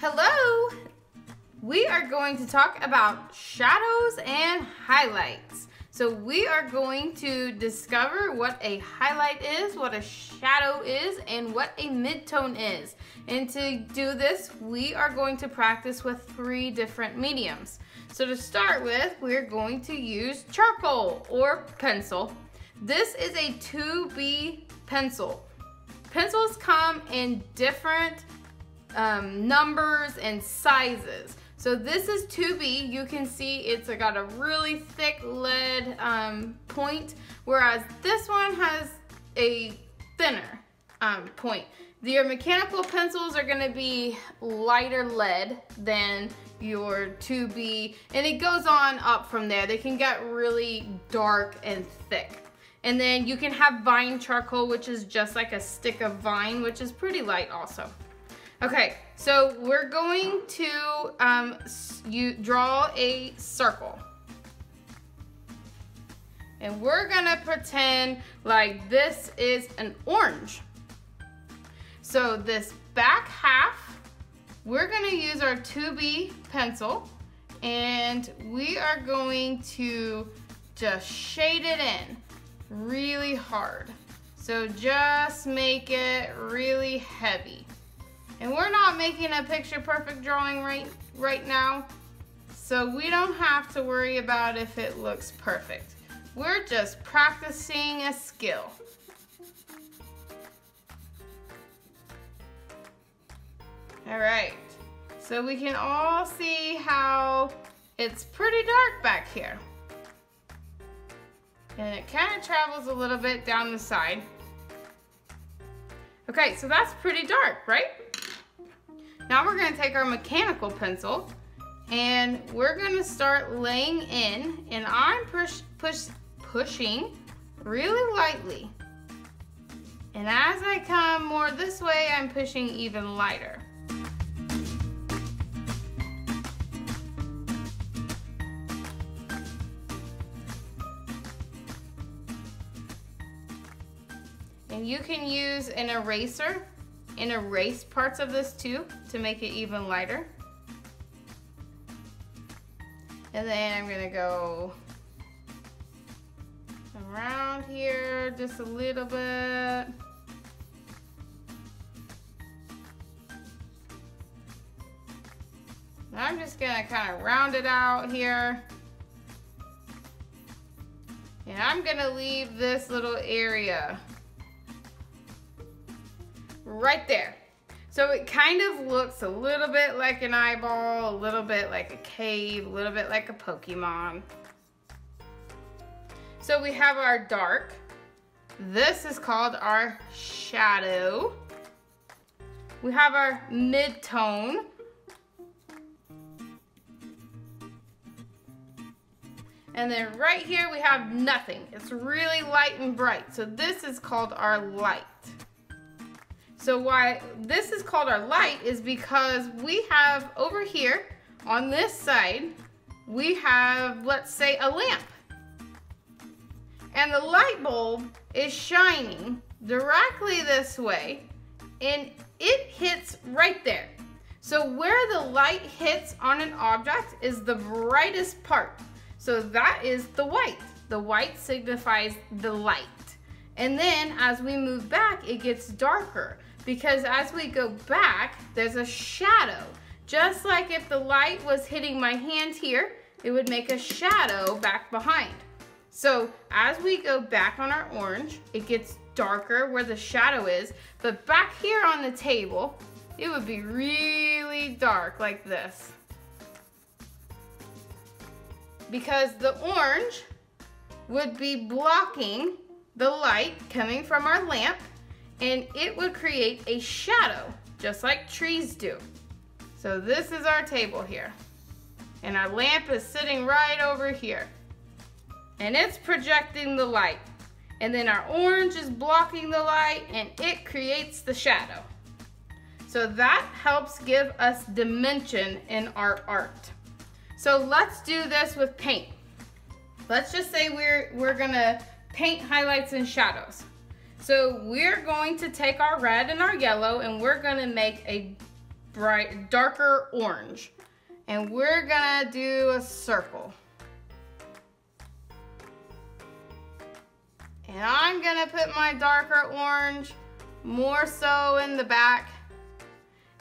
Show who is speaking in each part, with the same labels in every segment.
Speaker 1: Hello! We are going to talk about shadows and highlights. So we are going to discover what a highlight is, what a shadow is, and what a midtone is. And to do this, we are going to practice with 3 different mediums. So to start with, we're going to use charcoal or pencil. This is a 2B pencil. Pencils come in different numbers and sizes. So this is 2B. You can see it's got a really thick lead point, whereas this one has a thinner point. Your mechanical pencils are going to be lighter lead than your 2B, and it goes on up from there. They can get really dark and thick. And then you can have vine charcoal, which is just like a stick of vine, which is pretty light also. Okay, so we're going to draw a circle. And we're gonna pretend like this is an orange. So this back half, we're gonna use our 2B pencil, and we are going to just shade it in really hard. So just make it really heavy. And we're not making a picture perfect drawing right now, so we don't have to worry about if it looks perfect. We're just practicing a skill. All right, so we can all see how it's pretty dark back here. And it kind of travels a little bit down the side. Okay, so that's pretty dark, right? Now we're gonna take our mechanical pencil and we're gonna start laying in, and I'm pushing really lightly. And as I come more this way, I'm pushing even lighter. And you can use an eraser and erase parts of this too to make it even lighter. And then I'm gonna go around here just a little bit. I'm just gonna kind of round it out here. And I'm gonna leave this little area right there. So it kind of looks a little bit like an eyeball, a little bit like a cave, a little bit like a Pokemon. So we have our dark. This is called our shadow. We have our mid-tone. And then right here we have nothing. It's really light and bright. So this is called our light. So why this is called our light is because we have over here on this side, we have, let's say, a lamp. And the light bulb is shining directly this way, and it hits right there. So where the light hits on an object is the brightest part. So that is the white. The white signifies the light. And then as we move back, it gets darker. Because as we go back, there's a shadow. Just like if the light was hitting my hand here, it would make a shadow back behind. So as we go back on our orange, it gets darker where the shadow is, but back here on the table, it would be really dark like this. Because the orange would be blocking the light coming from our lamp, and it would create a shadow, just like trees do. So this is our table here. And our lamp is sitting right over here. And it's projecting the light. And then our orange is blocking the light, and it creates the shadow. So that helps give us dimension in our art. So let's do this with paint. Let's just say we're gonna paint highlights and shadows. So we're going to take our red and our yellow, and we're gonna make a darker orange. And we're gonna do a circle. And I'm gonna put my darker orange more so in the back.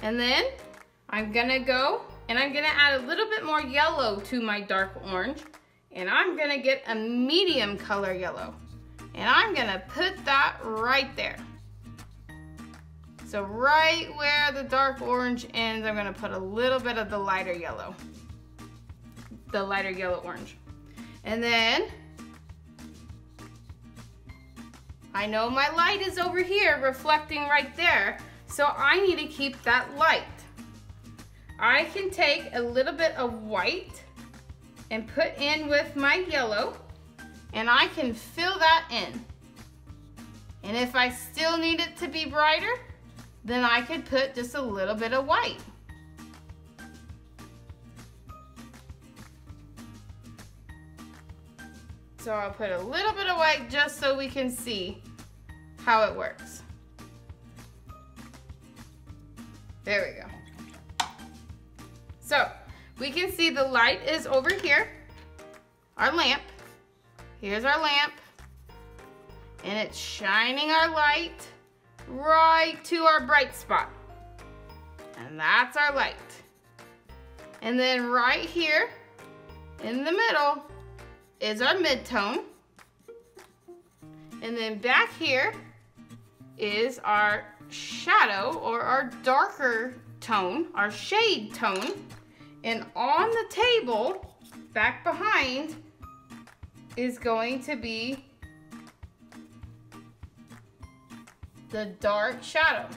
Speaker 1: And then I'm gonna go and I'm gonna add a little bit more yellow to my dark orange. And I'm gonna get a medium color yellow. And I'm gonna put that right there. So right where the dark orange ends, I'm gonna put a little bit of the lighter yellow. The lighter yellow orange. And then, I know my light is over here reflecting right there, so I need to keep that light. I can take a little bit of white and put in with my yellow, and I can fill that in. And if I still need it to be brighter, then I could put just a little bit of white. So I'll put a little bit of white just so we can see how it works. There we go. So we can see the light is over here, our lamp. Here's our lamp, and it's shining our light right to our bright spot. And that's our light. And then right here in the middle is our midtone. And then back here is our shadow, or our darker tone, our shade tone. And on the table, back behind, is going to be the dark shadow.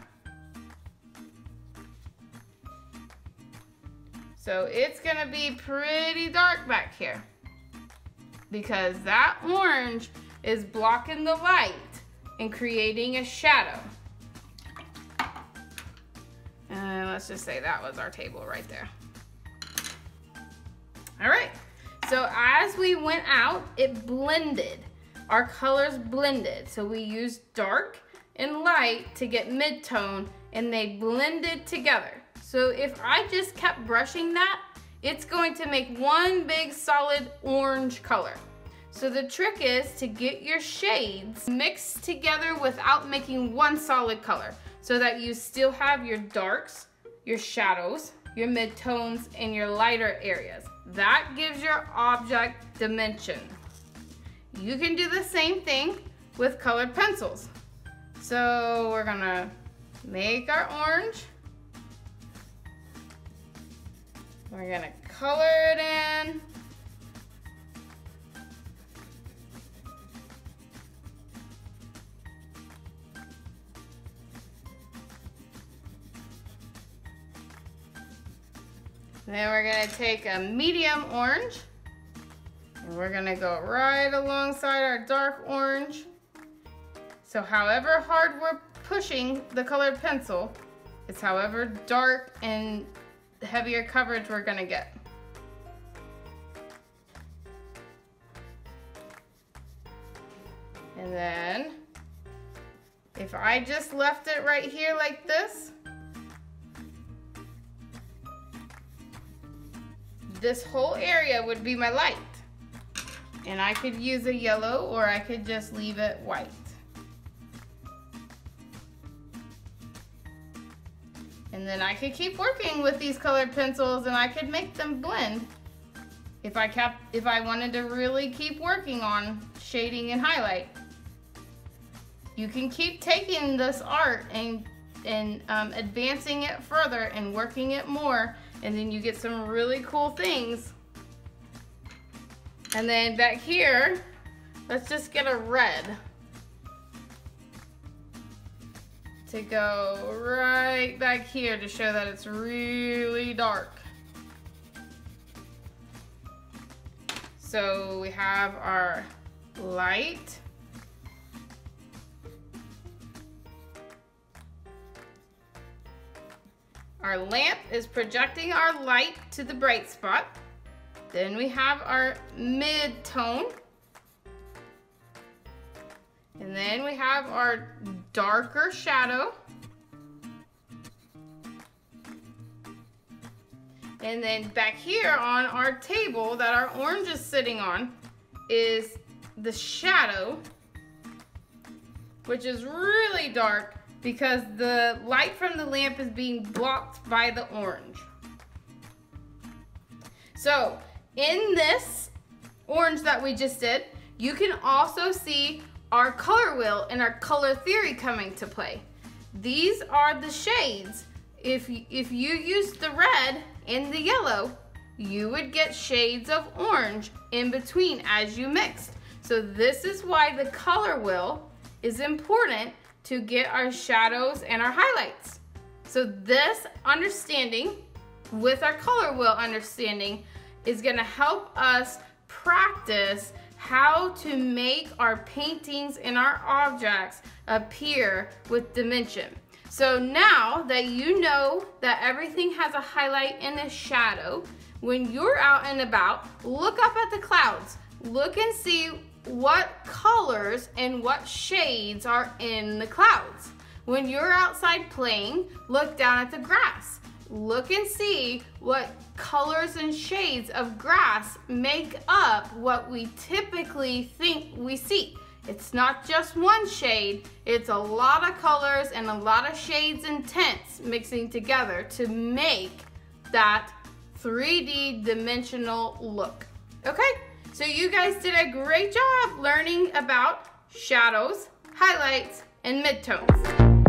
Speaker 1: So it's gonna be pretty dark back here because that orange is blocking the light and creating a shadow. And let's just say that was our table right there. All right, so as we went out, it blended. Our colors blended. So we used dark and light to get mid-tone, and they blended together. So if I just kept brushing that, it's going to make one big solid orange color. So the trick is to get your shades mixed together without making one solid color, so that you still have your darks, your shadows, your mid-tones, and your lighter areas. That gives your object dimension. You can do the same thing with colored pencils. So we're gonna make our orange. We're gonna color it in. Then we're gonna take a medium orange, and we're gonna go right alongside our dark orange. So however hard we're pushing the colored pencil, it's however dark and heavier coverage we're gonna get. And then, if I just left it right here like this, this whole area would be my light. And I could use a yellow, or I could just leave it white. And then I could keep working with these colored pencils, and I could make them blend if I wanted to really keep working on shading and highlight. You can keep taking this art and advancing it further and working it more, and then you get some really cool things. And then back here, let's just get a red to go right back here to show that it's really dark. So we have our light. Our lamp is projecting our light to the bright spot. Then we have our mid-tone. And then we have our darker shadow. And then back here on our table that our orange is sitting on is the shadow, which is really dark because the light from the lamp is being blocked by the orange. So in this orange that we just did, you can also see our color wheel and our color theory coming to play. These are the shades. If you use the red and the yellow, you would get shades of orange in between as you mixed. So this is why the color wheel is important to get our shadows and our highlights. So this understanding with our color wheel understanding is gonna help us practice how to make our paintings and our objects appear with dimension. So now that you know that everything has a highlight and a shadow, when you're out and about, look up at the clouds. Look and see what colors and what shades are in the clouds. When you're outside playing, look down at the grass. Look and see what colors and shades of grass make up what we typically think we see. It's not just one shade, it's a lot of colors and a lot of shades and tints mixing together to make that 3D dimensional look. Okay, so you guys did a great job learning about shadows, highlights, and midtones.